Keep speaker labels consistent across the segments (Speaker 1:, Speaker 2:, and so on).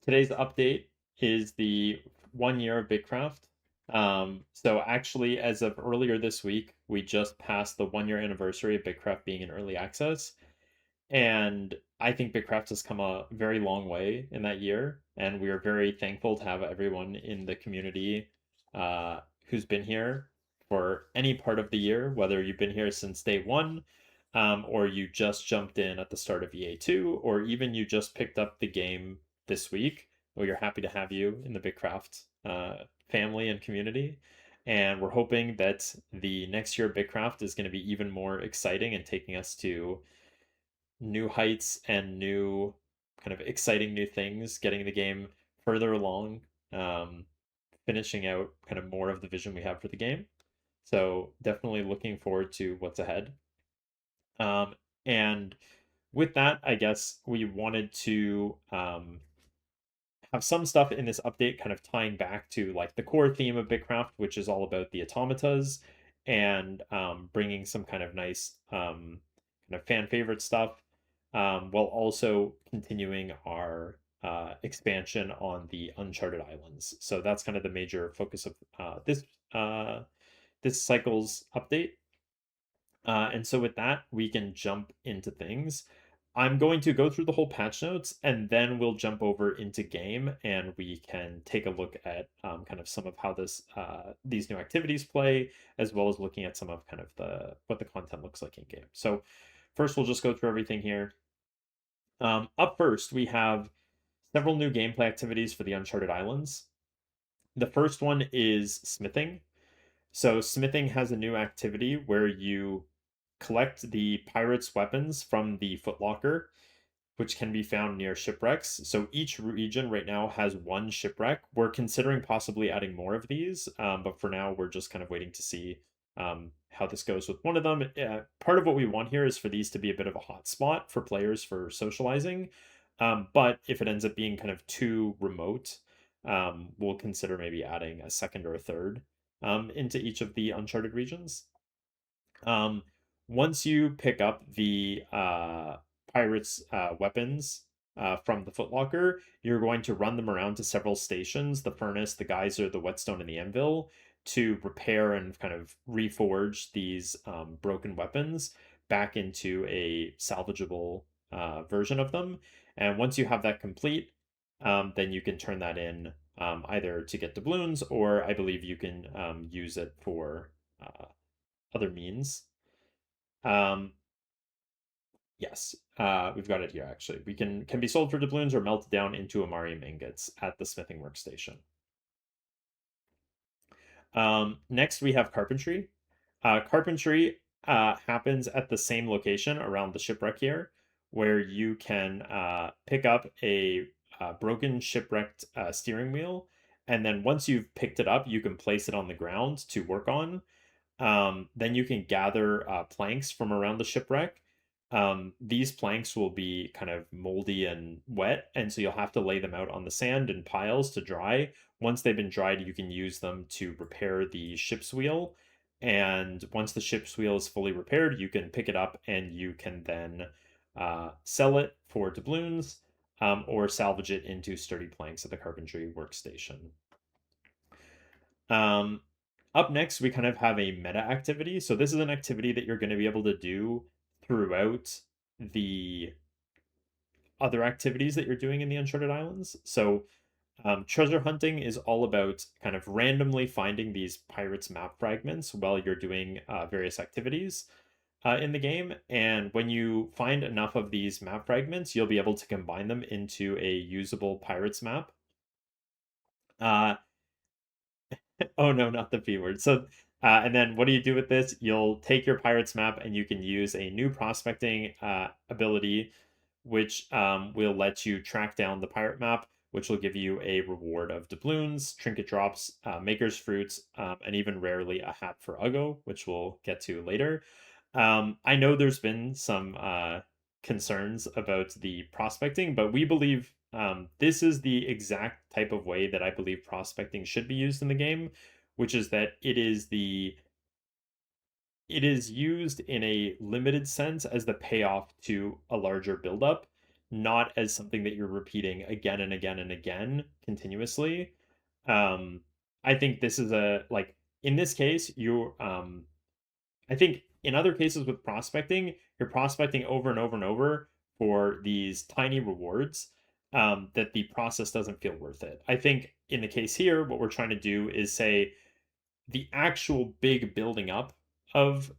Speaker 1: Today's update is the 1 year of BitCraft. So actually, as of earlier this week, we just passed the 1 year anniversary of BitCraft being in early access. And I think BitCraft has come a very long way in that year. And we are very thankful to have everyone in the community who's been here for any part of the year, whether you've been here since day one, or you just jumped in at the start of EA2, or even you just picked up the game this week. We're happy to have you in the BitCraft family and community. And we're hoping that the next year of BitCraft is going to be even more exciting and taking us to new heights and new kind of exciting new things, getting the game further along, um, finishing out kind of more of the vision we have for the game. So definitely looking forward to what's ahead. And with that, I guess we wanted to have some stuff in this update kind of tying back to like the core theme of BitCraft, which is all about the automatas and bringing some kind of nice kind of fan favorite stuff, while also continuing our expansion on the Uncharted Islands. So that's kind of the major focus of uh, this cycle's update. And so with that, we can jump into things. I'm going to go through the whole patch notes and then we'll jump over into game and we can take a look at kind of some of how these new activities play, as well as looking at some of kind of the what the content looks like in game. So first, we'll just go through everything here. Up first, we have several new gameplay activities for the Uncharted Islands. The first one is smithing. So smithing has a new activity where you collect the pirates' weapons from the footlocker, which can be found near shipwrecks. So each region right now has one shipwreck. We're considering possibly adding more of these, but for now, we're just kind of waiting to see how this goes with one of them. Part of what we want here is for these to be a bit of a hotspot for players for socializing. But if it ends up being kind of too remote, we'll consider maybe adding a second or a third into each of the Uncharted regions. Um, Once you pick up the pirates' weapons from the footlocker, you're going to run them around to several stations, the furnace, the geyser, the whetstone, and the anvil, to repair and kind of reforge these broken weapons back into a salvageable version of them. And once you have that complete, then you can turn that in either to get doubloons, or I believe you can use it for other means. Um, yes, we've got it here actually. We can be sold for doubloons or melted down into Amarium ingots at the smithing workstation. Next, we have carpentry. Carpentry happens at the same location around the shipwreck here, where you can pick up a broken shipwrecked steering wheel, and then once you've picked it up, you can place it on the ground to work on. Then you can gather planks from around the shipwreck. These planks will be kind of moldy and wet, and so you'll have to lay them out on the sand in piles to dry. Once they've been dried, you can use them to repair the ship's wheel. And once the ship's wheel is fully repaired, you can pick it up and you can then sell it for doubloons, or salvage it into sturdy planks at the carpentry workstation. Um, Up next, we kind of have a meta activity. So this is an activity that you're going to be able to do throughout the other activities that you're doing in the Uncharted Islands. So treasure hunting is all about kind of randomly finding these pirates' map fragments while you're doing various activities in the game. And when you find enough of these map fragments, you'll be able to combine them into a usable pirates map. Uh, Oh no, not the P word. So, and then what do you do with this? You'll take your pirates map and you can use a new prospecting ability, which will let you track down the pirate map, which will give you a reward of doubloons, trinket drops, maker's fruits, and even rarely a hat for Uggo, which we'll get to later. I know there's been some concerns about the prospecting, but we believe this is the exact type of way that I believe prospecting should be used in the game, which is that it is used in a limited sense as the payoff to a larger buildup, not as something that you're repeating again and again and again continuously. Um, I think this is a like in this case, I think in other cases with prospecting, you're prospecting over and over and over for these tiny rewards that the process doesn't feel worth it. I think in the case here, what we're trying to do is say the actual big building up of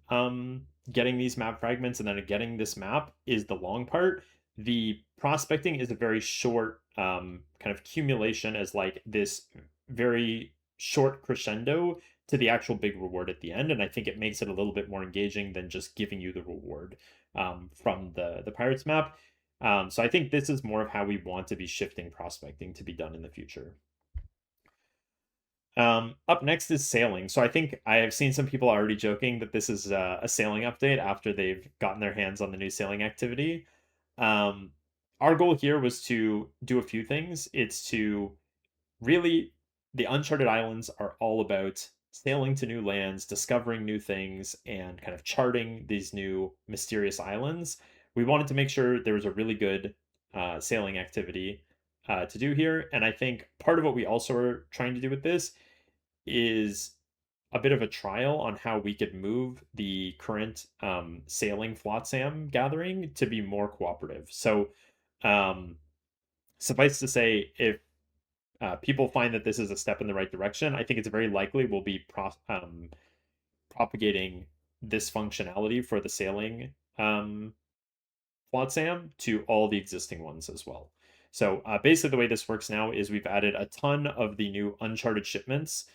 Speaker 1: getting these map fragments and then getting this map is the long part. The prospecting is a very short kind of accumulation as like this very short crescendo to the actual big reward at the end, and I think it makes it a little bit more engaging than just giving you the reward from the pirates map. So I think this is more of how we want to be shifting prospecting to be done in the future. Up next is sailing. So I think I have seen some people already joking that this is a sailing update after they've gotten their hands on the new sailing activity. Um, our goal here was to do a few things. It's to really, the Uncharted Islands are all about sailing to new lands, discovering new things, and kind of charting these new mysterious islands. We wanted to make sure there was a really good sailing activity to do here. And I think part of what we also are trying to do with this is a bit of a trial on how we could move the current sailing flotsam gathering to be more cooperative. So, um, suffice to say, if people find that this is a step in the right direction, I think it's very likely we'll be propagating this functionality for the sailing flotsam to all the existing ones as well. So basically, the way this works now is we've added a ton of the new Uncharted shipments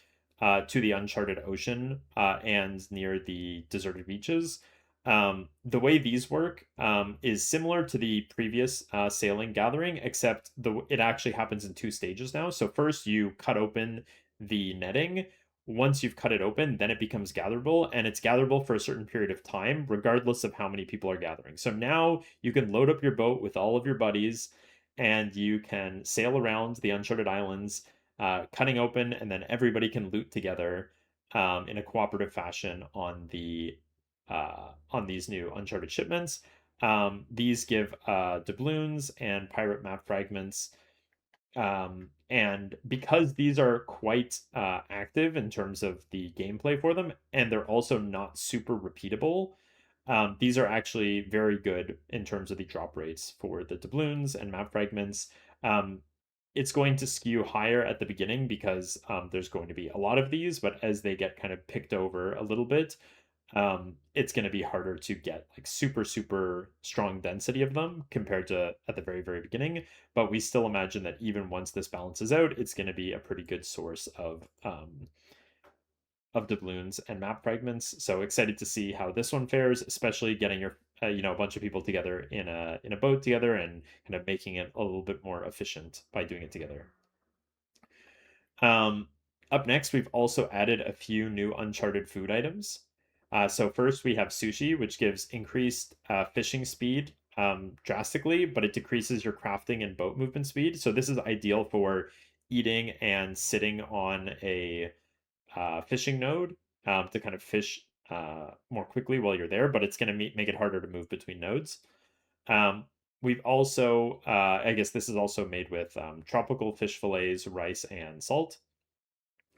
Speaker 1: to the Uncharted Ocean and near the deserted beaches. The way these work is similar to the previous sailing gathering, except it actually happens in two stages now. So first, you cut open the netting. Once you've cut it open, then it becomes gatherable, and it's gatherable for a certain period of time, regardless of how many people are gathering. So now you can load up your boat with all of your buddies, and you can sail around the Uncharted Islands, cutting open, and then everybody can loot together in a cooperative fashion on these new Uncharted shipments. These give doubloons and pirate map fragments, and because these are quite active in terms of the gameplay for them, and they're also not super repeatable, these are actually very good in terms of the drop rates for the doubloons and map fragments. It's going to skew higher at the beginning because there's going to be a lot of these, but as they get kind of picked over a little bit, it's going to be harder to get like super, super strong density of them compared to at the very, very beginning. But we still imagine that even once this balances out, it's going to be a pretty good source of doubloons and map fragments. So excited to see how this one fares, especially getting your a bunch of people together in a boat together and kind of making it a little bit more efficient by doing it together. Um, Up next, we've also added a few new Uncharted food items. So first we have sushi, which gives increased fishing speed drastically, but it decreases your crafting and boat movement speed. So this is ideal for eating and sitting on a fishing node to kind of fish more quickly while you're there, but it's going to make it harder to move between nodes. Um, we've also, I guess this is also made with tropical fish fillets, rice, and salt.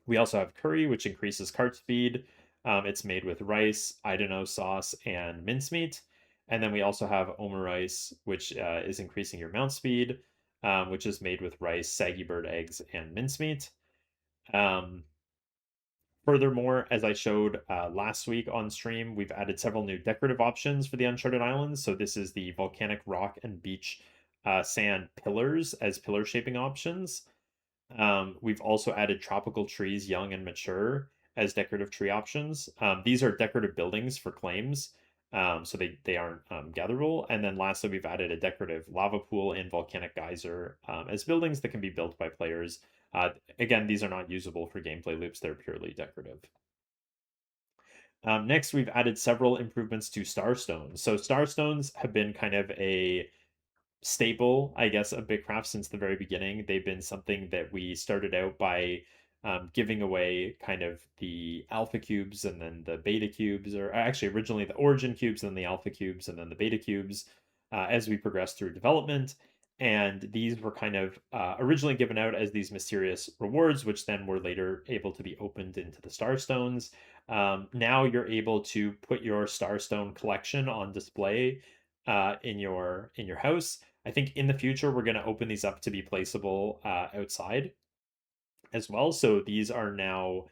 Speaker 1: We also have curry, which increases cart speed. It's made with rice, Idano sauce, and mincemeat. And then we also have omurice, which is increasing your mount speed, which is made with rice, saggy bird eggs, and mincemeat. Um, Furthermore, as I showed last week on stream, we've added several new decorative options for the Uncharted Islands. So this is the volcanic rock and beach sand pillars as pillar shaping options. We've also added tropical trees, young and mature, as decorative tree options. These are decorative buildings for claims, so they aren't gatherable. And then lastly, we've added a decorative lava pool and volcanic geyser as buildings that can be built by players. Again, these are not usable for gameplay loops, they're purely decorative. Next, we've added several improvements to Starstones. So Starstones have been kind of a staple, I guess, of BitCraft since the very beginning. They've been something that we started out by giving away kind of the alpha cubes and then the beta cubes, or actually originally the origin cubes, and then the alpha cubes, and then the beta cubes. as we progress through development. And these were kind of originally given out as these mysterious rewards, which then were later able to be opened into the Starstones. Now you're able to put your Starstone collection on display in your house. I think in the future we're going to open these up to be placeable outside as well. So these are now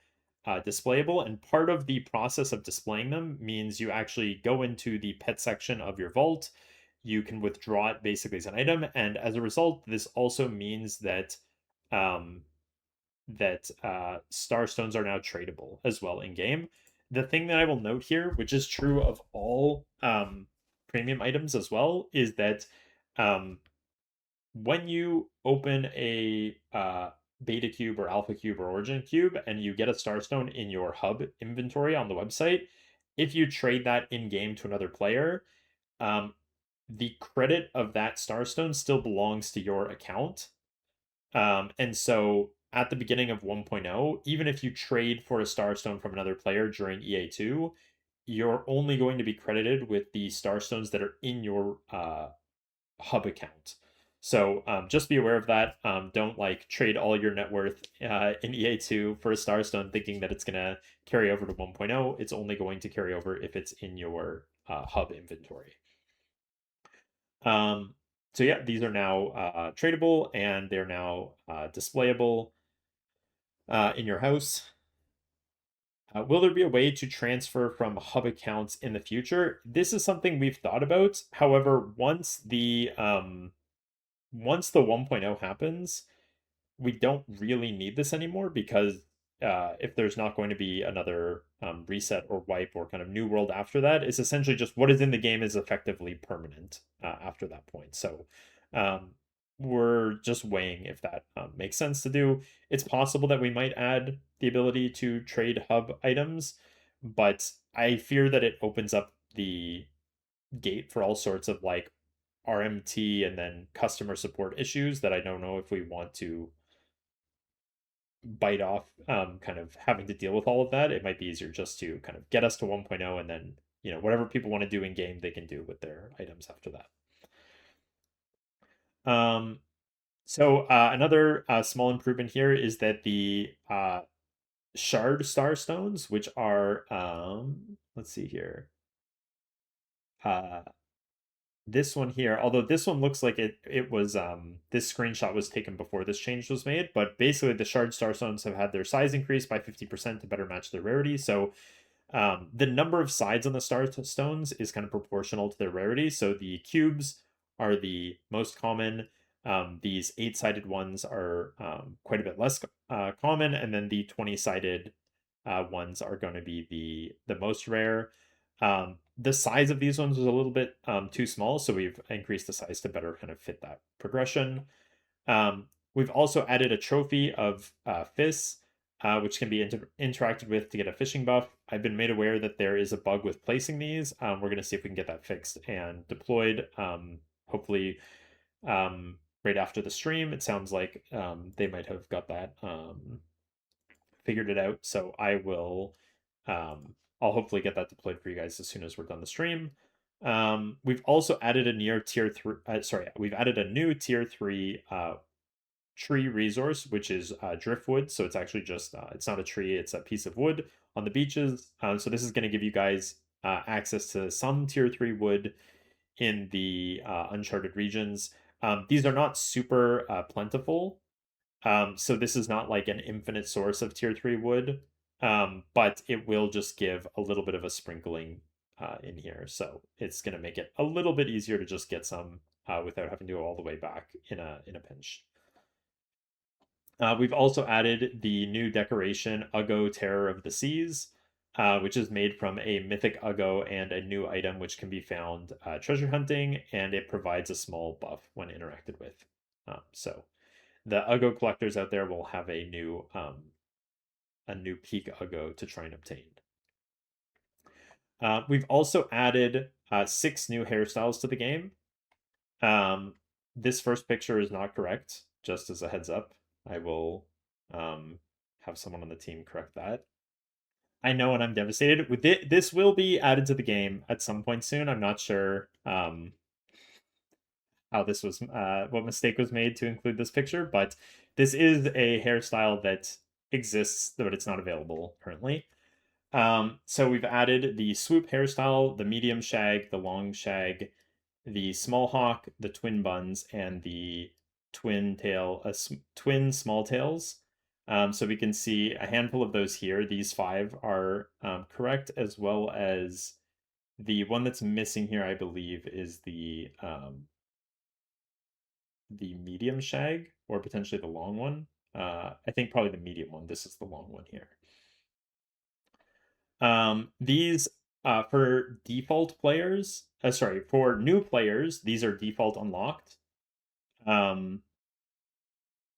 Speaker 1: displayable, and part of the process of displaying them means you actually go into the pet section of your vault. You can withdraw it basically as an item, and as a result, this also means that um, Starstones are now tradable as well in game. The thing that I will note here, which is true of all premium items as well, is that um, when you open a beta cube or alpha cube or origin cube and you get a starstone in your hub inventory on the website, if you trade that in game to another player, um, the credit of that starstone still belongs to your account. And so at the beginning of 1.0, even if you trade for a starstone from another player during EA2, you're only going to be credited with the starstones that are in your hub account. So just be aware of that. Don't like trade all your net worth in EA2 for a Starstone thinking that it's going to carry over to 1.0. It's only going to carry over if it's in your hub inventory. Um, so yeah, these are now tradable and they're now displayable in your house. Will there be a way to transfer from hub accounts in the future? This is something we've thought about. However, once the 1.0 happens, we don't really need this anymore because if there's not going to be another reset or wipe or kind of new world after that, it's essentially just what is in the game is effectively permanent after that point. So um, we're just weighing if that makes sense to do. It's possible that we might add the ability to trade hub items, but I fear that it opens up the gate for all sorts of like RMT and then customer support issues that I don't know if we want to bite off kind of having to deal with all of that. It might be easier just to kind of get us to 1.0 and then, whatever people want to do in game, they can do with their items after that. So another small improvement here is that the shard starstones, which are, let's see here, uh, this one here, although this one looks like it was this screenshot was taken before this change was made, but basically the shard starstones have had their size increased by 50% to better match their rarity. So the number of sides on the starstones is kind of proportional to their rarity. So the cubes are the most common. These 8-sided ones are quite a bit less common, and then the 20-sided ones are going to be the most rare. The size of these ones was a little bit too small, so we've increased the size to better kind of fit that progression. We've also added a trophy of Fizz, which can be interacted with to get a fishing buff. I've been made aware that there is a bug with placing these. We're going to see if we can get that fixed and deployed. Hopefully, right after the stream. It sounds like they might have got that figured it out. So I'll hopefully get that deployed for you guys as soon as we're done the stream. We've also added a we've added a new tier 3 tree resource, which is driftwood. So it's actually just it's not a tree, it's a piece of wood on the beaches. So this is going to give you guys access to some tier 3 wood in the uncharted regions. These are not super plentiful, so this is not like an infinite source of tier 3 wood, but it will just give a little bit of a sprinkling in here. So it's going to make it a little bit easier to just get some without having to go all the way back in a pinch. We've also added the new decoration, Uggo Terror of the Seas, which is made from a mythic Uggo and a new item which can be found treasure hunting, and it provides a small buff when interacted with. So the Uggo collectors out there will have a new peak Uggo to try and obtain. We've also added 6 new hairstyles to the game. This first picture is not correct, just as a heads up. I will have someone on the team correct that. I know, and I'm devastated. With this will be added to the game at some point soon. I'm not sure how this was what mistake was made to include this picture, but this is a hairstyle that exists, but it's not available currently. So we've added the swoop hairstyle, the medium shag, the long shag, the small hawk, the twin buns, and the twin small tails. So we can see a handful of those here. These five are correct, as well as the one that's missing here, I believe, is the medium shag or potentially the long one. I think probably the medium one. This is the long one here. These for default players, sorry, for new players, these are default unlocked. Um,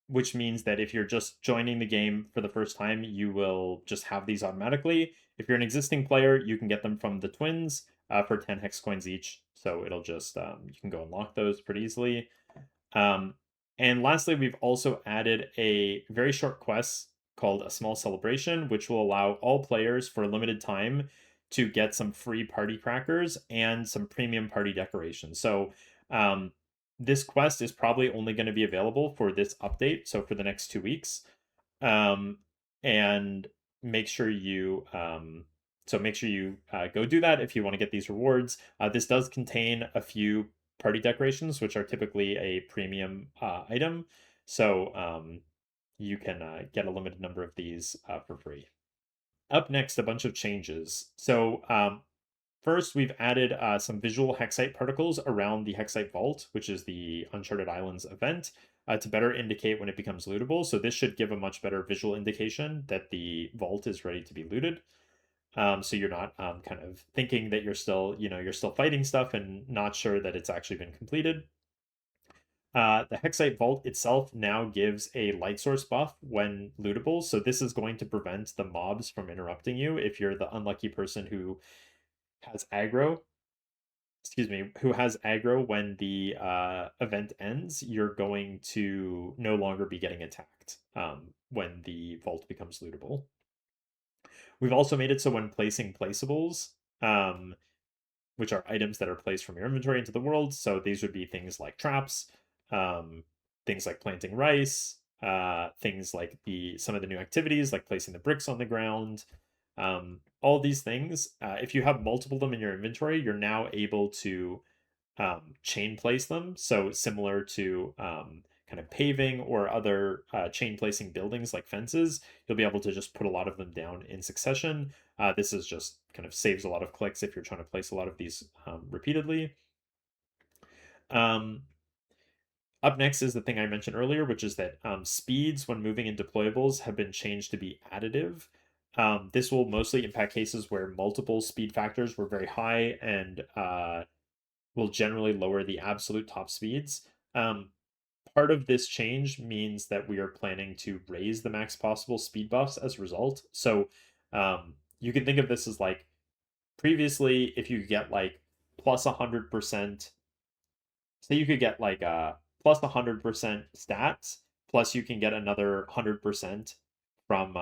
Speaker 1: which means that if you're just joining the game for the first time, you will just have these automatically. If you're an existing player, you can get them from the twins for 10 hex coins each. So it'll just you can go unlock those pretty easily. Um, and lastly, we've also added a very short quest called A Small Celebration, which will allow all players for a limited time to get some free party crackers and some premium party decorations. So this quest is probably only going to be available for this update, so for the next 2 weeks. Um, and make sure you go do that if you want to get these rewards. This does contain a few party decorations, which are typically a premium item. So you can get a limited number of these for free. Up next, a bunch of changes. So first, we've added some visual hexite particles around the hexite vault, which is the Uncharted Islands event, to better indicate when it becomes lootable. So this should give a much better visual indication that the vault is ready to be looted. So you're not kind of thinking that you're still fighting stuff and not sure that it's actually been completed. The Hexite Vault itself now gives a light source buff when lootable, so this is going to prevent the mobs from interrupting you if you're the unlucky person who has aggro. Excuse me, who has aggro when the event ends, you're going to no longer be getting attacked when the vault becomes lootable. We've also made it so when placing placeables, um, which are items that are placed from your inventory into the world. So these would be things like traps, um, things like planting rice, things like some of the new activities like placing the bricks on the ground. All these things, if you have multiple of them in your inventory, you're now able to chain place them. So similar to kind of paving or other chain placing buildings like fences, you'll be able to just put a lot of them down in succession. This is just kind of saves a lot of clicks if you're trying to place a lot of these repeatedly. Um, Up next is the thing I mentioned earlier, which is that speeds when moving in deployables have been changed to be additive. This will mostly impact cases where multiple speed factors were very high and will generally lower the absolute top speeds. Part of this change means that we are planning to raise the max possible speed buffs as a result. So you can think of this as like previously, if you get like plus 100%, say you could get like plus 100% stats, plus you can get another 100% from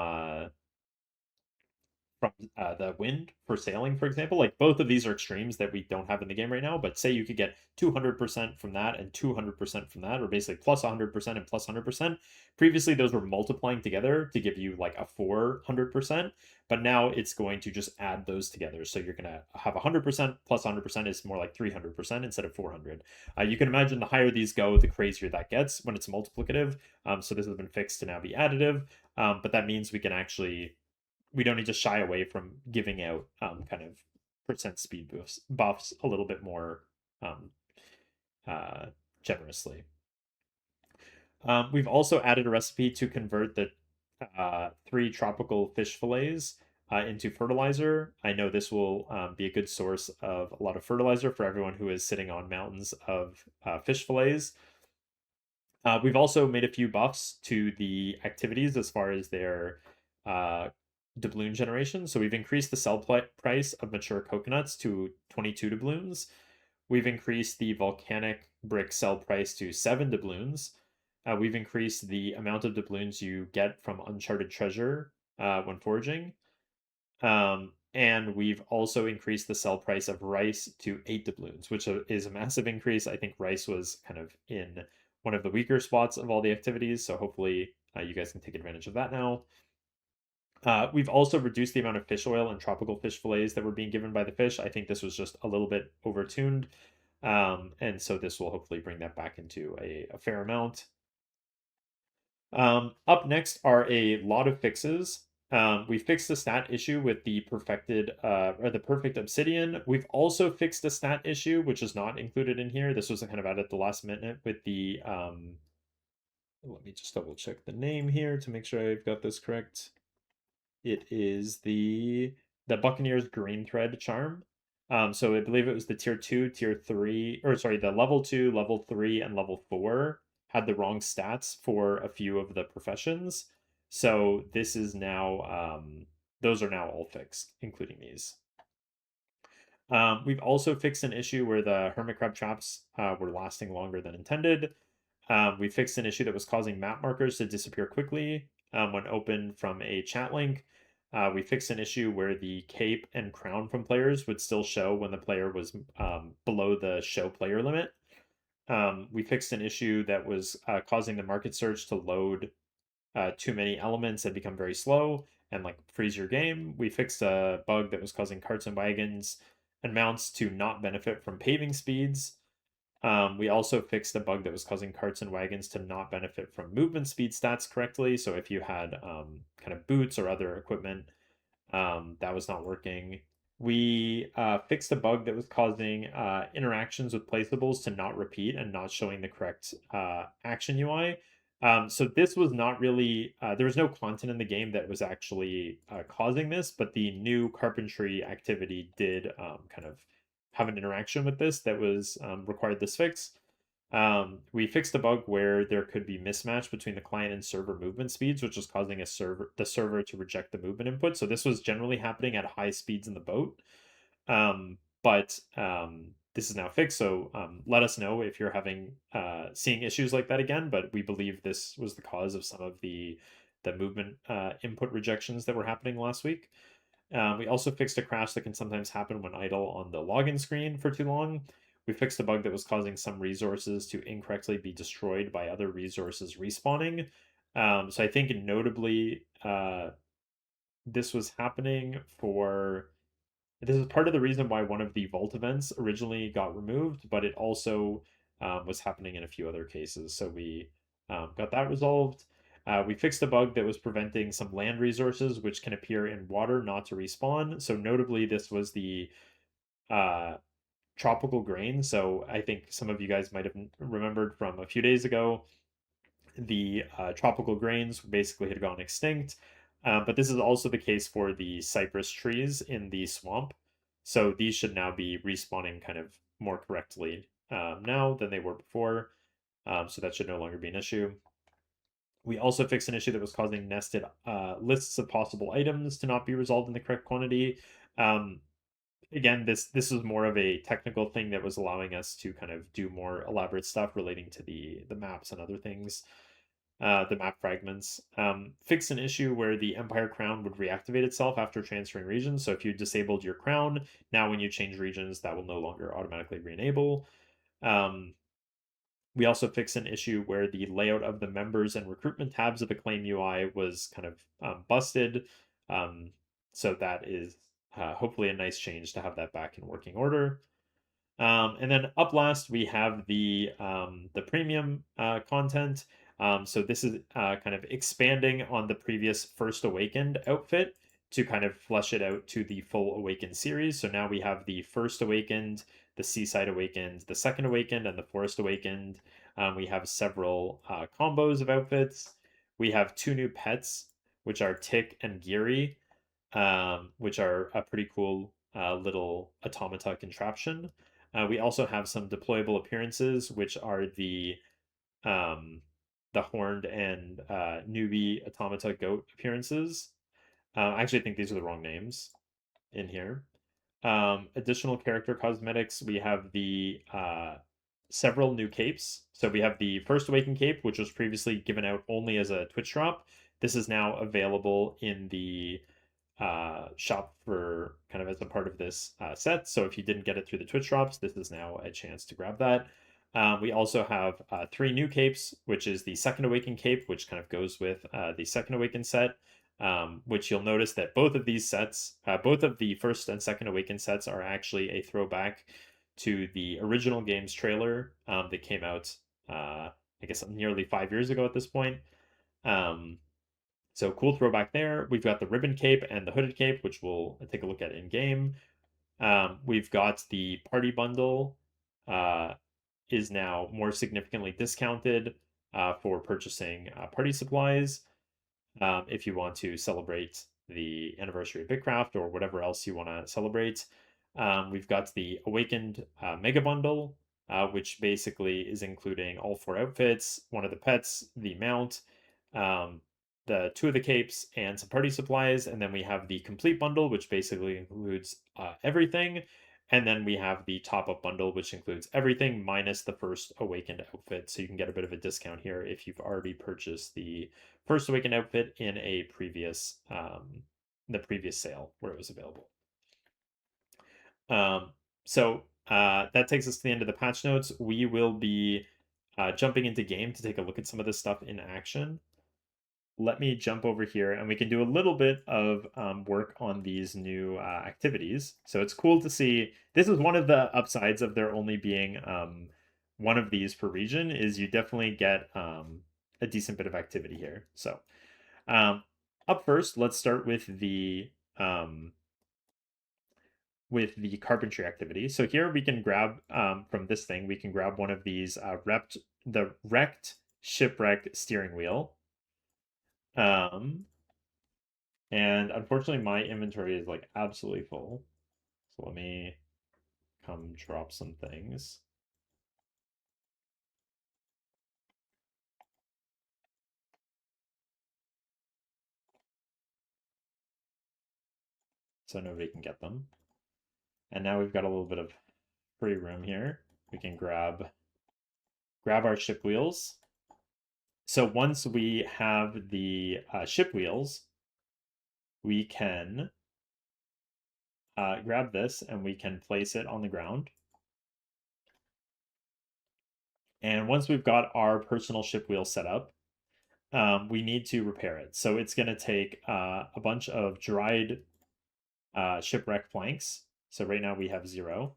Speaker 1: the wind for sailing, for example. Like both of these are extremes that we don't have in the game right now. But say you could get 200% from that and 200% from that, or basically plus 100% and plus 100%. Previously, those were multiplying together to give you like a 400%, but now it's going to just add those together. So you're going to have 100% plus 100% is more like 300% instead of 400. You can imagine the higher these go, the crazier that gets when it's multiplicative. So this has been fixed to now be additive, but that means we don't need to shy away from giving out kind of percent speed buffs a little bit more um, uh, generously. We've also added a recipe to convert the 3 tropical fish fillets into fertilizer. I know this will be a good source of a lot of fertilizer for everyone who is sitting on mountains of fish fillets. We've also made a few buffs to the activities as far as their doubloon generation. So we've increased the sell price of mature coconuts to 22 doubloons. We've increased the volcanic brick sell price to 7 doubloons. We've increased the amount of doubloons you get from Uncharted treasure when foraging. And we've also increased the sell price of rice to 8 doubloons, which is a massive increase. I think rice was kind of in one of the weaker spots of all the activities, so hopefully you guys can take advantage of that now. We've also reduced the amount of fish oil and tropical fish fillets that were being given by the fish. I think this was just a little bit overtuned. And so this will hopefully bring that back into a fair amount. Up next are a lot of fixes. We fixed the stat issue with the or the perfect obsidian. We've also fixed a stat issue, which is not included in here. This was kind of added at the last minute with the, let me just double check the name here to make sure I've got this correct. It is the Buccaneers Green Thread Charm. So I believe it was the tier 2, tier 3, or sorry, the level 2, level 3, and level 4 had the wrong stats for a few of the professions. So this is now, those are now all fixed, including these. We've also fixed an issue where the hermit crab traps were lasting longer than intended. We fixed an issue that was causing map markers to disappear quickly when opened from a chat link. We fixed an issue where the cape and crown from players would still show when the player was below the show player limit. We fixed an issue that was causing the market search to load too many elements and become very slow and like freeze your game. We fixed a bug that was causing carts and wagons and mounts to not benefit from paving speeds. We also fixed a bug that was causing carts and wagons to not benefit from movement speed stats correctly. So if you had kind of boots or other equipment, that was not working. We fixed a bug that was causing interactions with placeables to not repeat and not showing the correct action UI. So this was not really, there was no content in the game that was actually causing this, but the new carpentry activity did kind of have an interaction with this that was required this fix. We fixed a bug where there could be mismatch between the client and server movement speeds, which was causing the server to reject the movement input. So this was generally happening at high speeds in the boat. But this is now fixed. So let us know if you're having seeing issues like that again. But we believe this was the cause of some of the movement input rejections that were happening last week. We also fixed a crash that can sometimes happen when idle on the login screen for too long. We fixed a bug that was causing some resources to incorrectly be destroyed by other resources respawning. So I think notably, this was happening for. This is part of the reason why one of the vault events originally got removed, but it also was happening in a few other cases. So we got that resolved. We fixed a bug that was preventing some land resources which can appear in water not to respawn. So notably, this was the uh, tropical grain. So I think some of you guys might have remembered from a few days ago, the tropical grains basically had gone extinct. But this is also the case for the cypress trees in the swamp. So these should now be respawning kind of more correctly now than they were before. So that should no longer be an issue. We also fixed an issue that was causing nested lists of possible items to not be resolved in the correct quantity. Um, Again, this is more of a technical thing that was allowing us to kind of do more elaborate stuff relating to the maps and other things. The map fragments. Fix an issue where the Empire crown would reactivate itself after transferring regions. So if you disabled your crown, now when you change regions, that will no longer automatically re-enable. We also fixed an issue where the layout of the members and recruitment tabs of the claim UI was kind of busted. So that is hopefully a nice change to have that back in working order. And then up last we have the premium content. So this is kind of expanding on the previous First Awakened outfit to kind of flesh it out to the full Awakened series. So now we have the First Awakened, the Seaside Awakened, the Second Awakened, and the Forest Awakened. We have several combos of outfits. We have two new pets, which are Tick and Geary, which are a pretty cool little automata contraption. We also have some deployable appearances, which are um, the horned and newbie automata goat appearances. I actually think these are the wrong names in here. Additional character cosmetics, we have the several new capes. So we have the First Awakened cape, which was previously given out only as a Twitch drop. This is now available in the shop for kind of as a part of this set. So if you didn't get it through the Twitch drops, this is now a chance to grab that. We also have three new capes, which is the Second Awaken cape, which kind of goes with the Second Awaken set. Which you'll notice that both of these sets, both of the first and second Awaken sets, are actually a throwback to the original game's trailer that came out, I guess, nearly 5 years ago at this point. Um, so cool throwback there. We've got the ribbon cape and the hooded cape, which we'll take a look at in game. We've got the party bundle, uh, is now more significantly discounted for purchasing party supplies. If you want to celebrate the anniversary of BitCraft or whatever else you want to celebrate. We've got the Awakened Mega Bundle, which basically is including all four outfits, one of the pets, the mount, um, the two of the capes, and some party supplies. And then we have the Complete Bundle, which basically includes everything. And then we have the top up bundle, which includes everything minus the first Awakened outfit. So you can get a bit of a discount here if you've already purchased the first Awakened outfit in a previous the previous sale where it was available. That takes us to the end of the patch notes. We will be jumping into game to take a look at some of this stuff in action. Let me jump over here and we can do a little bit of work on these new activities. So it's cool to see. This is one of the upsides of there only being one of these per region, is you definitely get a decent bit of activity here. So um, up first, let's start um, with the carpentry activity. So here we can grab from this thing, we can grab one of these the wrecked shipwrecked steering wheel. And unfortunately my inventory is like absolutely full. So let me come drop some things. So nobody can get them. And now we've got a little bit of free room here. We can grab our ship wheels. So once we have the ship wheels, we can grab this and we can place it on the ground. And once we've got our personal ship wheel set up, we need to repair it. So it's going to take a bunch of dried shipwreck planks. So right now we have 0.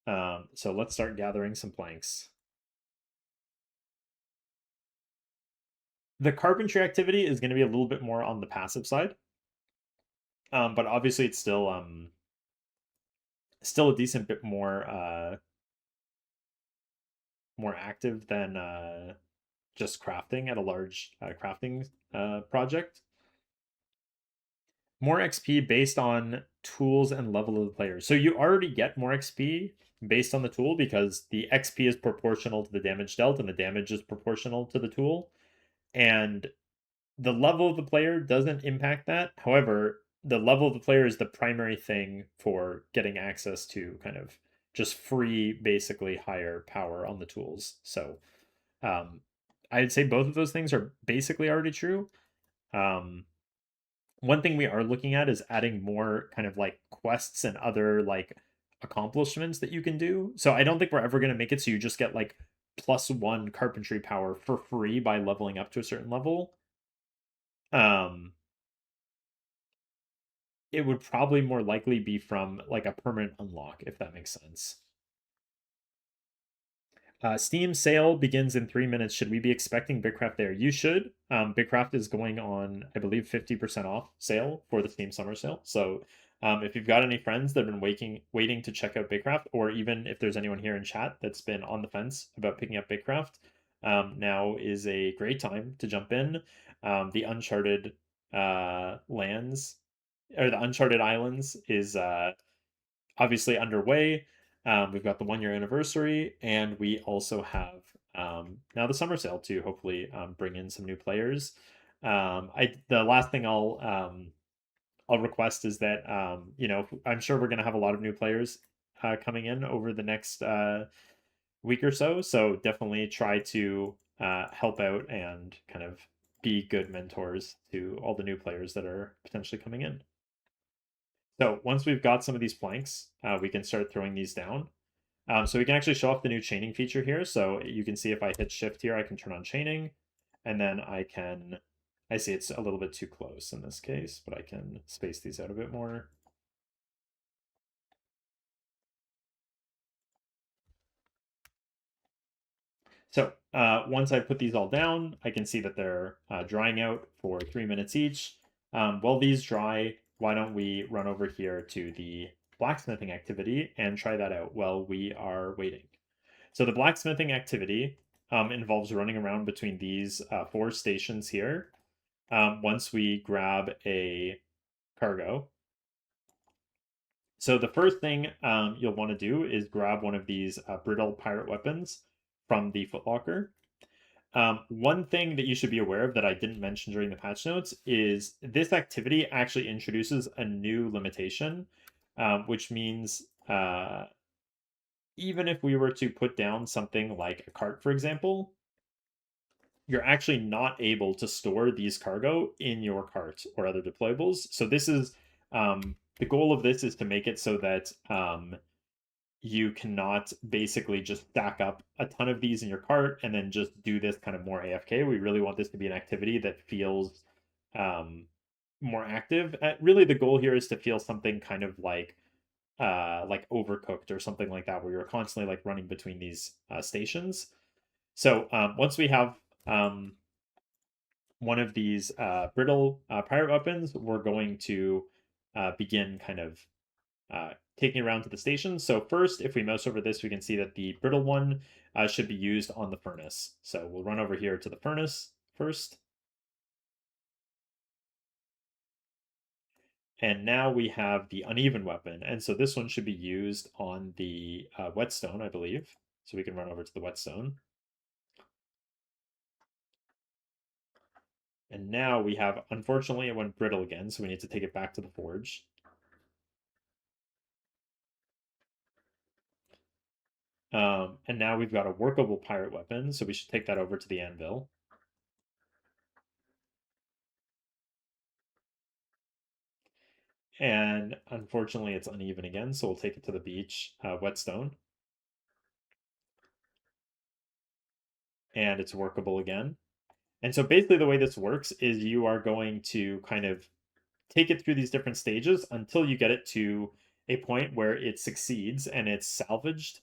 Speaker 1: So let's start gathering some planks. The carpentry activity is going to be a little bit more on the passive side. But obviously it's still a decent bit more active than just crafting at a large crafting project. More XP based on tools and level of the player. So you already get more XP based on the tool because the XP is proportional to the damage dealt and the damage is proportional to the tool. And the level of the player doesn't impact that. However, the level of the player is the primary thing for getting access to kind of just free, basically higher power on the tools. So I'd say both of those things are basically already true. One thing we are looking at is adding more kind of like quests and other like accomplishments that you can do. So I don't think we're ever going to make it so you just get like +1 carpentry power for free by leveling up to a certain level. It would probably more likely be from like a permanent unlock, if that makes sense. Steam sale begins in 3 minutes. Should we be expecting BitCraft there? You should. BitCraft is going on, I believe, 50% off sale for the Steam summer sale. So if you've got any friends that have been waiting to check out BitCraft, or even if there's anyone here in chat that's been on the fence about picking up BitCraft, now is a great time to jump in. The Uncharted lands, or the Uncharted Islands, is obviously underway. We've got the 1 year anniversary, and we also have now the summer sale to hopefully bring in some new players. The last thing I'll request is that I'm sure we're going to have a lot of new players coming in over the next week or so. So definitely try to help out and kind of be good mentors to all the new players that are potentially coming in. So once we've got some of these planks, we can start throwing these down. So we can actually show off the new chaining feature here. So you can see if I hit shift here, I can turn on chaining, and then I see it's a little bit too close in this case, but I can space these out a bit more. So once I put these all down, I can see that they're drying out for 3 minutes each. While these dry, why don't we run over here to the blacksmithing activity and try that out while we are waiting. So the blacksmithing activity involves running around between these 4 stations here. Once we grab a cargo. So the first thing you'll want to do is grab one of these brittle pirate weapons from the footlocker. One thing that you should be aware of that I didn't mention during the patch notes is this activity actually introduces a new limitation, which means even if we were to put down something like a cart, for example, you're actually not able to store these cargo in your cart or other deployables. So this is the goal of this is to make it so that you cannot basically just stack up a ton of these in your cart and then just do this kind of more AFK. We really want this to be an activity that feels um, more active. Really, the goal here is to feel something kind of like Overcooked or something like that, where you're constantly like running between these stations. So once we have one of these brittle pirate weapons, we're going to begin kind of taking around to the station. So first, if we mouse over this, we can see that the brittle one should be used on the furnace. So we'll run over here to the furnace first. And now we have the uneven weapon. And so this one should be used on the whetstone, I believe. So we can run over to the whetstone. And now we have, unfortunately, it went brittle again, so we need to take it back to the forge. And now we've got a workable pirate weapon, so we should take that over to the anvil. And unfortunately, it's uneven again, so we'll take it to the beach, whetstone. And it's workable again. And so basically, the way this works is you are going to kind of take it through these different stages until you get it to a point where it succeeds and it's salvaged.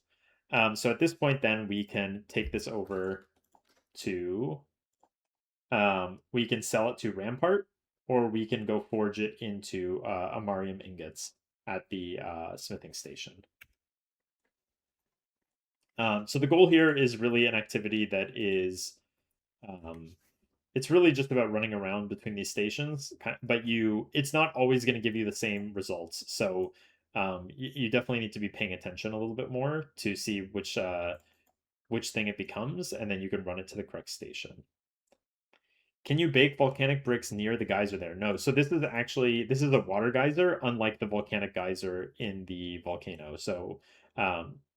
Speaker 1: So at this point, then we can take this over to we can sell it to Rampart, or we can go forge it into Amarium ingots at the smithing station. So the goal here is really an activity that is, it's really just about running around between these stations, but it's not always going to give you the same results. So you definitely need to be paying attention a little bit more to see which thing it becomes, and then you can run it to the correct station. Can you bake volcanic bricks near the geyser there? No. So this is a water geyser, unlike the volcanic geyser in the volcano. So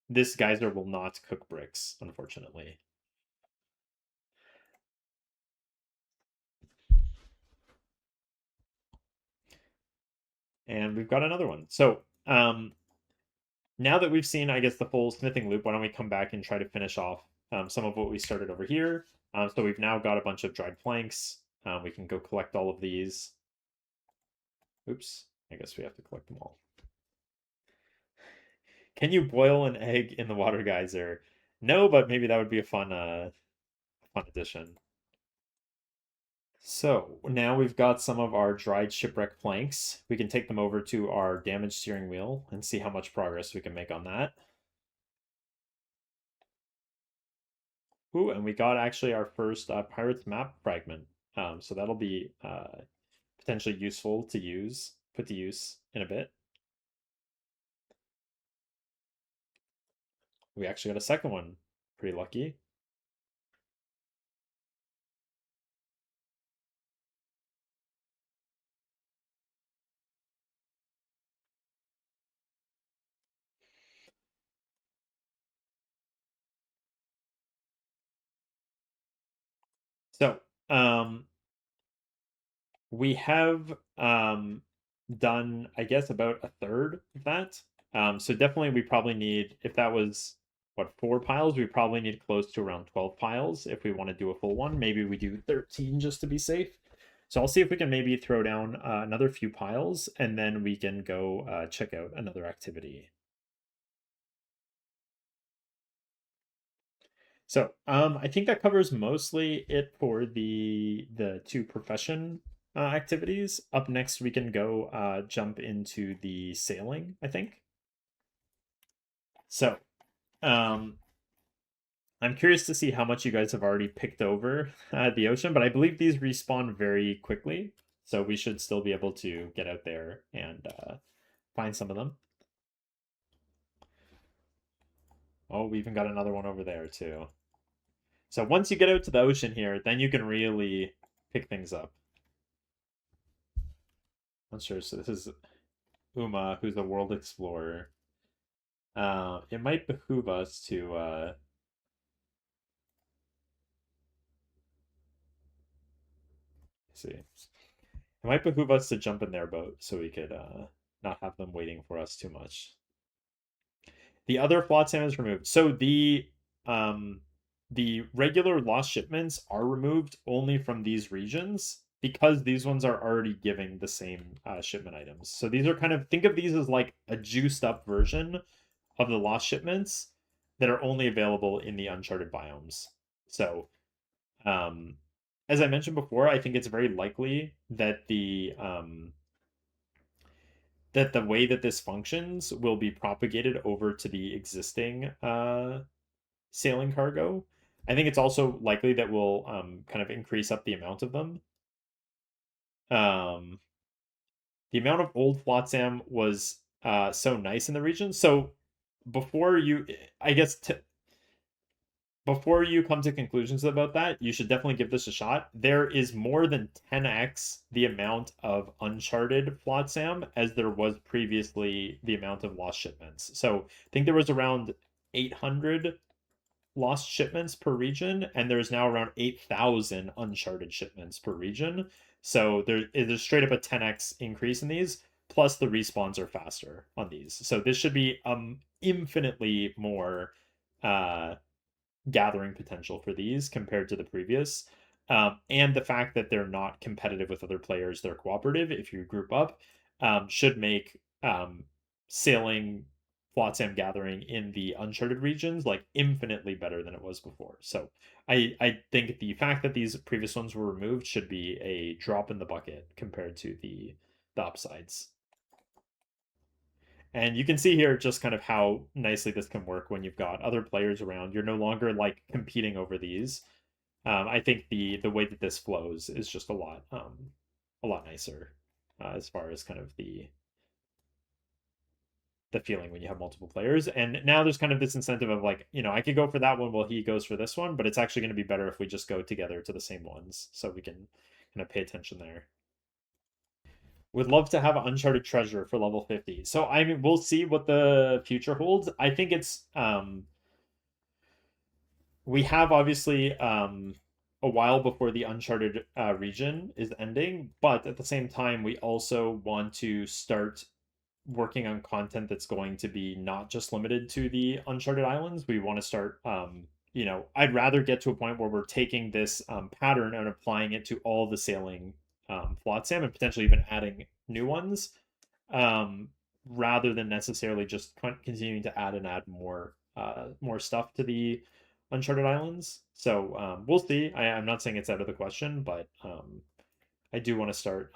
Speaker 1: this geyser will not cook bricks, unfortunately. And we've got another one. So now that we've seen, I guess, the full smithing loop, why don't we come back and try to finish off some of what we started over here. So we've now got a bunch of dried planks. We can go collect all of these. Oops, I guess we have to collect them all. Can you boil an egg in the water geyser? No, but maybe that would be a fun addition. So now we've got some of our dried shipwreck planks. We can take them over to our damaged steering wheel and see how much progress we can make on that. Ooh, and we got actually our first Pirates map fragment. So that'll be potentially useful to put to use in a bit. We actually got a second one. Pretty lucky. So we have done, I guess, about a third of that. So definitely we probably need, if that was what, 4 piles, we probably need close to around 12 piles if we want to do a full one. Maybe we do 13 just to be safe. So I'll see if we can maybe throw down another few piles and then we can go check out another activity. So I think that covers mostly it for the two profession activities. Up next, we can go jump into the sailing, I think. So um, I'm curious to see how much you guys have already picked over the ocean, but I believe these respawn very quickly, so we should still be able to get out there and find some of them. Oh, we even got another one over there too. So once you get out to the ocean here, then you can really pick things up. I'm sure. So this is Uma, who's a world explorer. It might behoove us to see. It might behoove us to jump in their boat so we could not have them waiting for us too much. The other flotsam is removed. So the regular lost shipments are removed only from these regions because these ones are already giving the same shipment items. So these are kind of, think of these as like a juiced up version of the lost shipments that are only available in the uncharted biomes. So um, as I mentioned before, I think it's very likely that the way that this functions will be propagated over to the existing sailing cargo. I think it's also likely that we'll kind of increase up the amount of them. Um, the amount of old flotsam was so nice in the region. So before you, I guess, before you come to conclusions about that, you should definitely give this a shot. There is more than 10x the amount of uncharted flotsam as there was previously the amount of lost shipments. So I think there was around 800 lost shipments per region, and there's now around 8,000 uncharted shipments per region. So there's straight up a 10x increase in these. Plus the respawns are faster on these. So this should be infinitely more uh gathering potential for these compared to the previous. And the fact that they're not competitive with other players, they're cooperative if you group up, should make sailing flotsam gathering in the uncharted regions like infinitely better than it was before. So I think the fact that these previous ones were removed should be a drop in the bucket compared to the upsides. And you can see here just kind of how nicely this can work when you've got other players around. You're no longer like competing over these. I think the way that this flows is just a lot nicer as far as kind of the feeling when you have multiple players. And now there's kind of this incentive of like, I could go for that one while he goes for this one, but it's actually going to be better if we just go together to the same ones so we can kind of pay attention there. Would love to have an Uncharted treasure for level 50. So I mean, we'll see what the future holds. I think it's we have obviously a while before the Uncharted region is ending, but at the same time, we also want to start working on content that's going to be not just limited to the Uncharted Islands. We want to start, I'd rather get to a point where we're taking this pattern and applying it to all the sailing flotsam and potentially even adding new ones, um, rather than necessarily just continuing to add and add more stuff to the Uncharted Islands. So we'll see. I'm not saying it's out of the question, but I do want to start.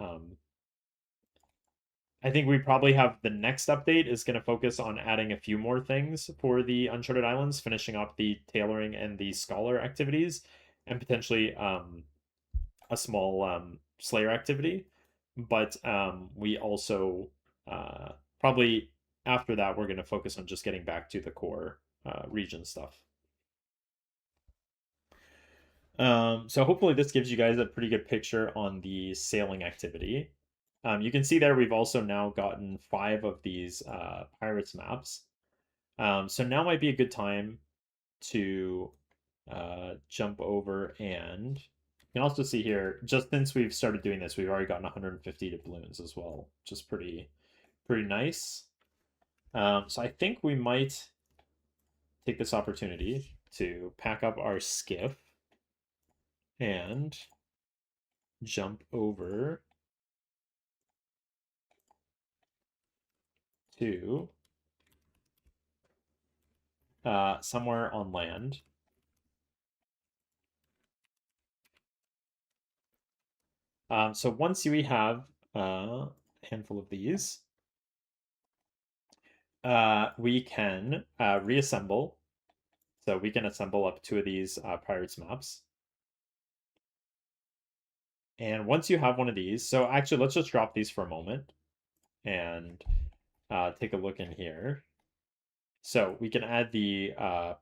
Speaker 1: I think we probably have the next update is going to focus on adding a few more things for the Uncharted Islands, finishing up the tailoring and the scholar activities, and potentially a small Slayer activity. But we also probably after that we're going to focus on just getting back to the core region stuff. So hopefully this gives you guys a pretty good picture on the sailing activity. You can see there we've also now gotten 5 of these pirates maps. So now might be a good time to jump over and You can also see here, just since we've started doing this, we've already gotten 150 doubloons as well, which is pretty nice. So I think we might take this opportunity to pack up our skiff and jump over to somewhere on land. So once we have a handful of these, we can reassemble. So we can assemble up two of these pirates maps. And once you have one of these, so actually let's just drop these for a moment and take a look in here. So we can add the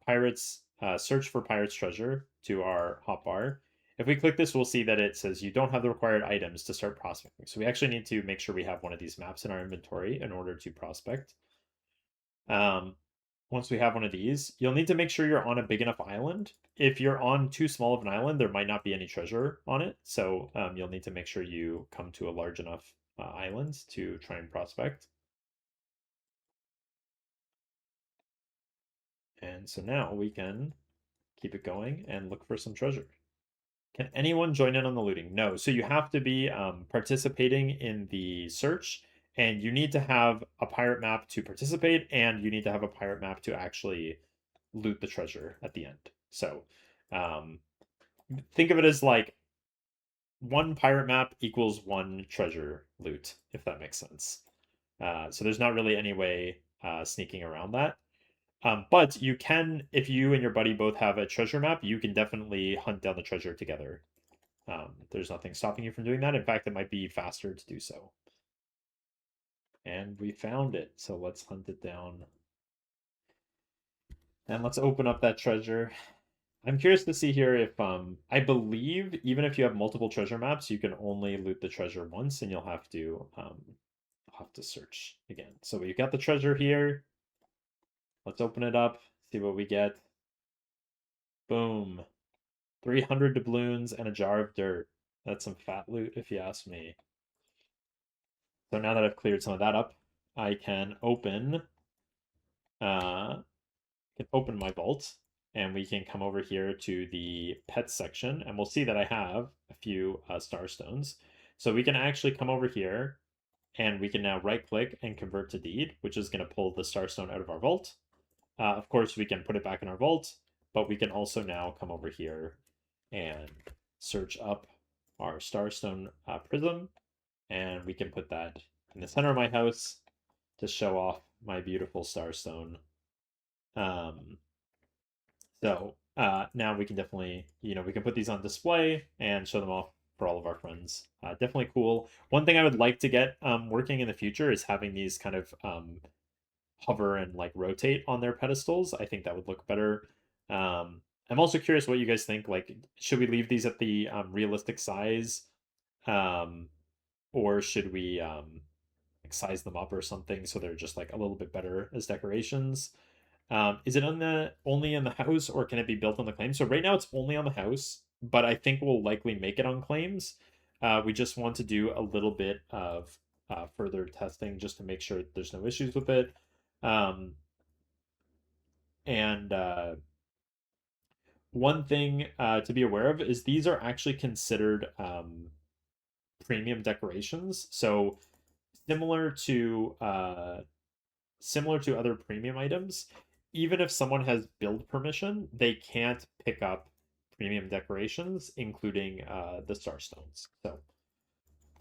Speaker 1: pirates search for pirates treasure to our hotbar. If we click this, we'll see that it says you don't have the required items to start prospecting. So we actually need to make sure we have one of these maps in our inventory in order to prospect. Um, Once we have one of these, you'll need to make sure you're on a big enough island. If you're on too small of an island, there might not be any treasure on it. So you'll need to make sure you come to a large enough island to try and prospect. And so now we can keep it going and look for some treasure. Can anyone join in on the looting? No. So you have to be participating in the search, and you need to have a pirate map to participate, and you need to have a pirate map to actually loot the treasure at the end. So um, think of it as like one pirate map equals one treasure loot, if that makes sense. So there's not really any way sneaking around that. But you can, if you and your buddy both have a treasure map, you can definitely hunt down the treasure together. There's nothing stopping you from doing that. In fact, it might be faster to do so. And we found it. So let's hunt it down. And let's open up that treasure. I'm curious to see here if I believe even if you have multiple treasure maps, you can only loot the treasure once and you'll have to search again. So we've got the treasure here. Let's open it up, see what we get. Boom. 300 doubloons and a jar of dirt. That's some fat loot if you ask me. So now that I've cleared some of that up, I uh can open my vault and we can come over here to the pets section and we'll see that I have a few star stones. So we can actually come over here and we can now right click and convert to deed, which is going to pull the star stone out of our vault. Of course, we can put it back in our vault, but we can also now come over here and search up our starstone prism, and we can put that in the center of my house to show off my beautiful starstone. Um, so now we can definitely, we can put these on display and show them off for all of our friends. Definitely cool. One thing I would like to get working in the future is having these kind of hover and like rotate on their pedestals. I think that would look better. I'm also curious what you guys think. Like, should we leave these at the realistic size, um, or should we like size them up or something so they're just like a little bit better as decorations? Is it on the only in the house or can it be built on the claim? So right now it's only on the house, but I think we'll likely make it on claims. We just want to do a little bit of further testing just to make sure there's no issues with it. Um, and one thing to be aware of is these are actually considered premium decorations. So similar to similar to other premium items, even if someone has build permission, they can't pick up premium decorations, including the starstones. So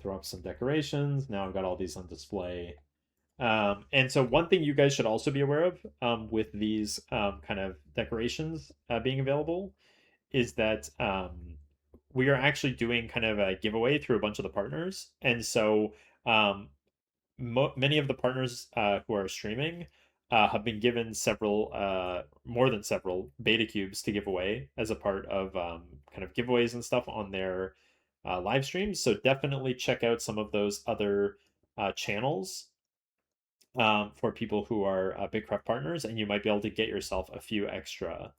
Speaker 1: throw up some decorations. Now I've got all these on display. And so one thing you guys should also be aware of with these kind of decorations being available is that we are actually doing kind of a giveaway through a bunch of the partners. And so um, many of the partners who are streaming have been given several, more than several beta cubes to give away as a part of kind of giveaways and stuff on their live streams. So definitely check out some of those other channels for people who are BitCraft partners, and you might be able to get yourself a few extra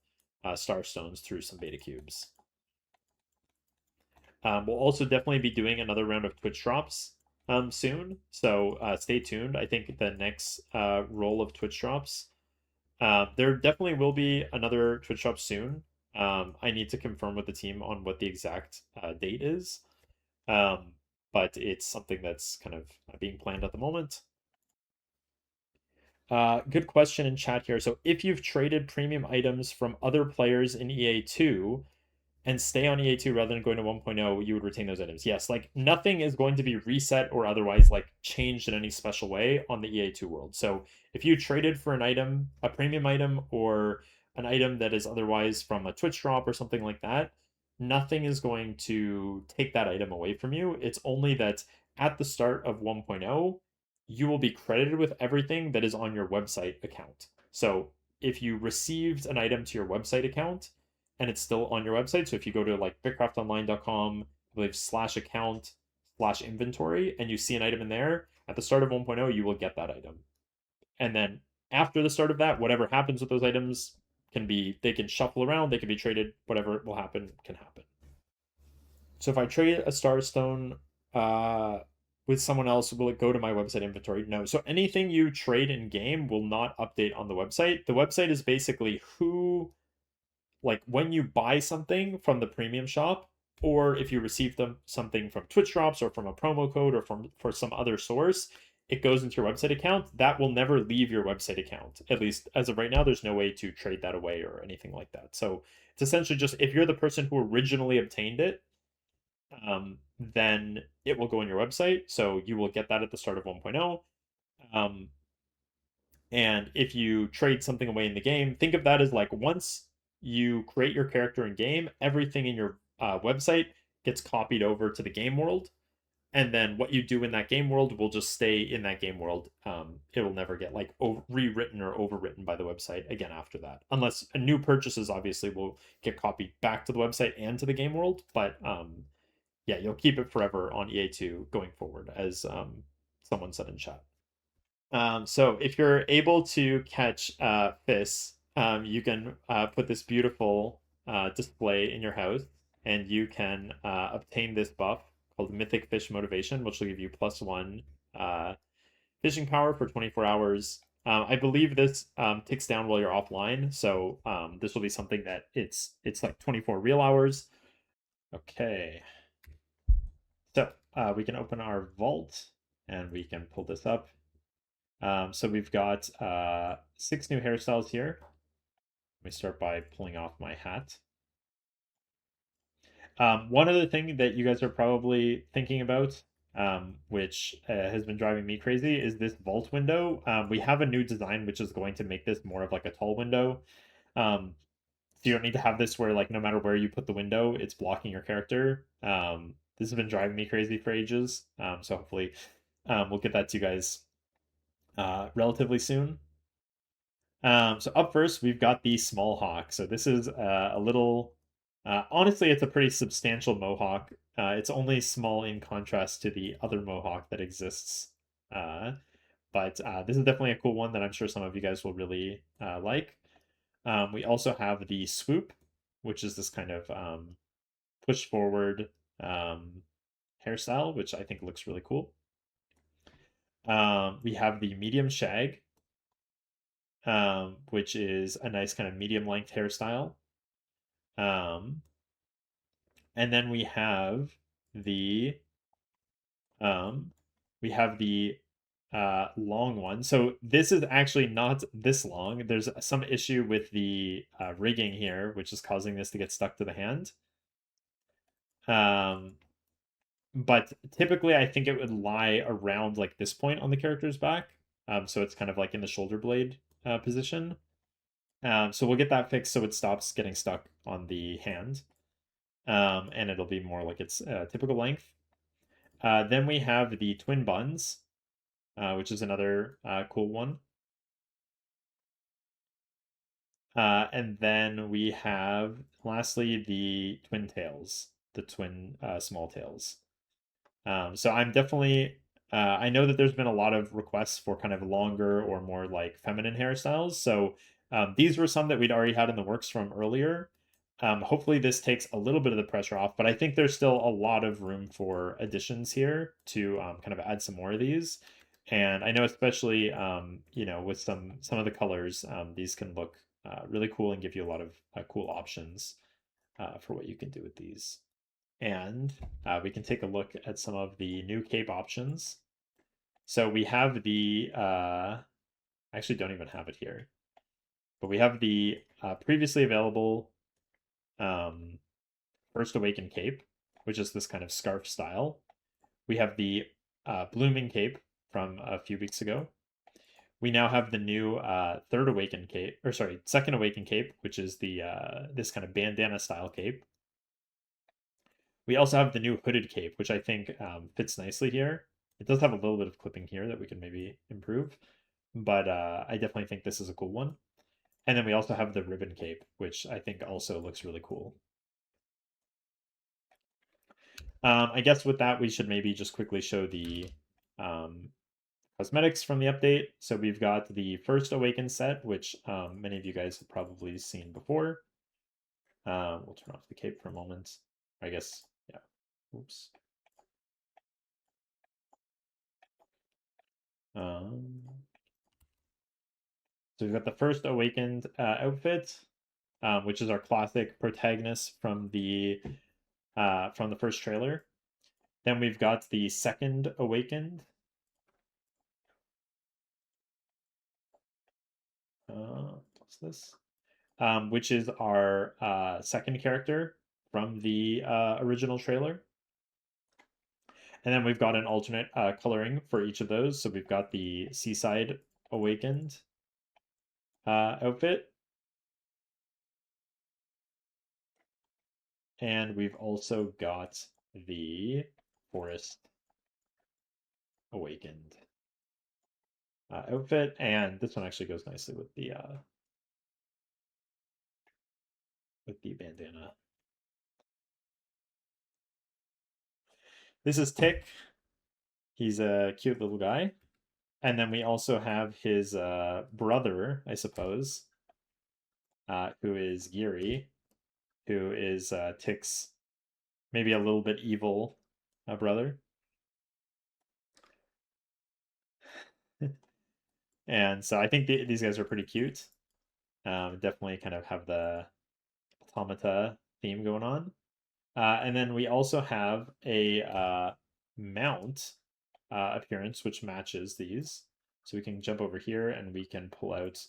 Speaker 1: star stones through some beta cubes. We'll also definitely be doing another round of Twitch drops soon, so stay tuned. I think the next roll of Twitch drops, there definitely will be another Twitch drop soon. I need to confirm with the team on what the exact date is, um, but it's something that's kind of being planned at the moment. Good question in chat here. So if you've traded premium items from other players in EA2, and stay on EA2 rather than going to 1.0, you would retain those items. Yes, like nothing is going to be reset or otherwise like changed in any special way on the EA2 world. So if you traded for an item, a premium item, or an item that is otherwise from a Twitch drop or something like that, nothing is going to take that item away from you. It's only that at the start of 1.0, you will be credited with everything that is on your website account. So if you received an item to your website account, and it's still on your website. So if you go to like bitcraftonline.com, I believe /account /inventory, and you see an item in there, at the start of 1.0, you will get that item. And then after the start of that, whatever happens with those items they can shuffle around, they can be traded, whatever will happen can happen. So if I trade a Starstone with someone else, will it go to my website inventory? No. So anything you trade in game will not update on the website. The website is basically who, like when you buy something from the premium shop, or if you receive something from Twitch drops or from a promo code or from for some other source, it goes into your website account. That will never leave your website account. At least as of right now, there's no way to trade that away or anything like that. So it's essentially just if you're the person who originally obtained it, then it will go on your website. So you will get that at the start of 1.0. Um, and if you trade something away in the game, think of that as like once you create your character in game, everything in your website gets copied over to the game world. And then what you do in that game world will just stay in that game world. It will never get like rewritten or overwritten by the website again after that. Unless new purchases obviously will get copied back to the website and to the game world. But yeah, you'll keep it forever on EA2 going forward, as someone said in chat. So if you're able to catch fish, you can put this beautiful display in your house, and you can obtain this buff called Mythic Fish Motivation, which will give you +1 uh, fishing power for 24 hours. I believe this ticks down while you're offline, so this will be something that it's like 24 real hours. Okay, so we can open our vault and we can pull this up. So we've got 6 new hairstyles here. Let me start by pulling off my hat. One other thing that you guys are probably thinking about, which has been driving me crazy, is this vault window. We have a new design which is going to make this more of like a tall window. So you don't need to have this where like no matter where you put the window, it's blocking your character. This has been driving me crazy for ages. So hopefully we'll get that to you guys relatively soon. So up first, we've got the small hawk. So this is a little, honestly, it's a pretty substantial mohawk. It's only small in contrast to the other mohawk that exists. But this is definitely a cool one that I'm sure some of you guys will really like. We also have the swoop, which is this kind of push forward hairstyle, which I think looks really cool. We have the medium shag, which is a nice kind of medium length hairstyle. Um, and then the um, we have the long one. So this is actually not this long. There's some issue with the rigging here, which is causing this to get stuck to the hand. But typically, I think it would lie around like this point on the character's back. So it's kind of like in the shoulder blade position. So we'll get that fixed so it stops getting stuck on the hand. And it'll be more like its typical length. Then we have the twin buns, which is another cool one. And then we have, lastly, the twin tails, the twin small tails. So I'm definitely, I know that there's been a lot of requests for kind of longer or more like feminine hairstyles. So these were some that we'd already had in the works from earlier. Hopefully this takes a little bit of the pressure off, but I think there's still a lot of room for additions here to kind of add some more of these. And I know especially with some of the colors, these can look really cool and give you a lot of cool options for what you can do with these. And we can take a look at some of the new cape options. So we have the I actually don't even have it here, but we have the previously available um, First Awakened cape, which is this kind of scarf style. We have the Blooming cape from a few weeks ago. We now have the new Third Awakened cape, or sorry, Second Awakened cape, which is the this kind of bandana style cape. We also have the new hooded cape, which I think fits nicely here. It does have a little bit of clipping here that we can maybe improve, but I definitely think this is a cool one. And then we also have the ribbon cape, which I think also looks really cool. I guess with that, we should maybe just quickly show the um, cosmetics from the update. So we've got the first Awakened set, which many of you guys have probably seen before. We'll turn off the cape for a moment. I guess, yeah. Oops. So we've got the first Awakened outfit, which is our classic protagonist from the first trailer. Then we've got the second Awakened. What's this? Which is our second character from the original trailer. And then we've got an alternate coloring for each of those. So we've got the Seaside Awakened outfit. And we've also got the Forest Awakened outfit. And this one actually goes nicely with the bandana. This is Tick. He's a cute little guy. And then we also have his brother, I suppose, who is Geary, who is Tick's maybe a little bit evil brother. And so I think these guys are pretty cute. Definitely kind of have the automata theme going on. And then we also have a mount appearance, which matches these. So we can jump over here and we can pull out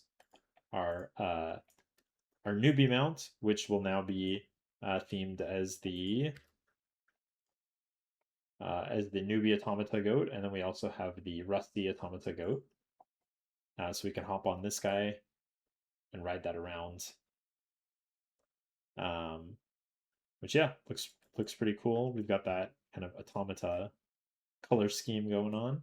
Speaker 1: our newbie mount, which will now be themed as the newbie automata goat, and then we also have the rusty automata goat. So we can hop on this guy and ride that around. Which yeah, looks pretty cool. We've got that kind of automata color scheme going on.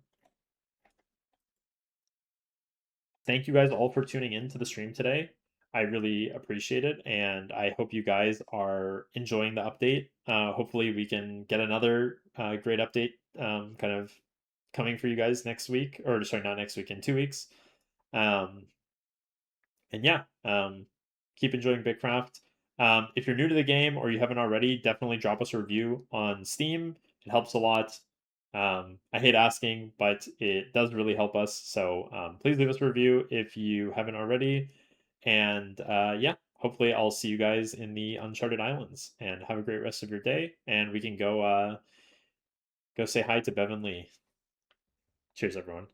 Speaker 1: Thank you guys all for tuning in to the stream today. I really appreciate it, and I hope you guys are enjoying the update. Hopefully, we can get another great update kind of coming for you guys next week, or sorry, not next week, in 2 weeks. And yeah, keep enjoying BitCraft. If you're new to the game or you haven't already, definitely drop us a review on Steam. It helps a lot. I hate asking, but it does really help us. So please leave us a review if you haven't already. And yeah, hopefully I'll see you guys in the Uncharted Islands. And have a great rest of your day. And we can go say hi to Bevan Lee. Cheers, everyone.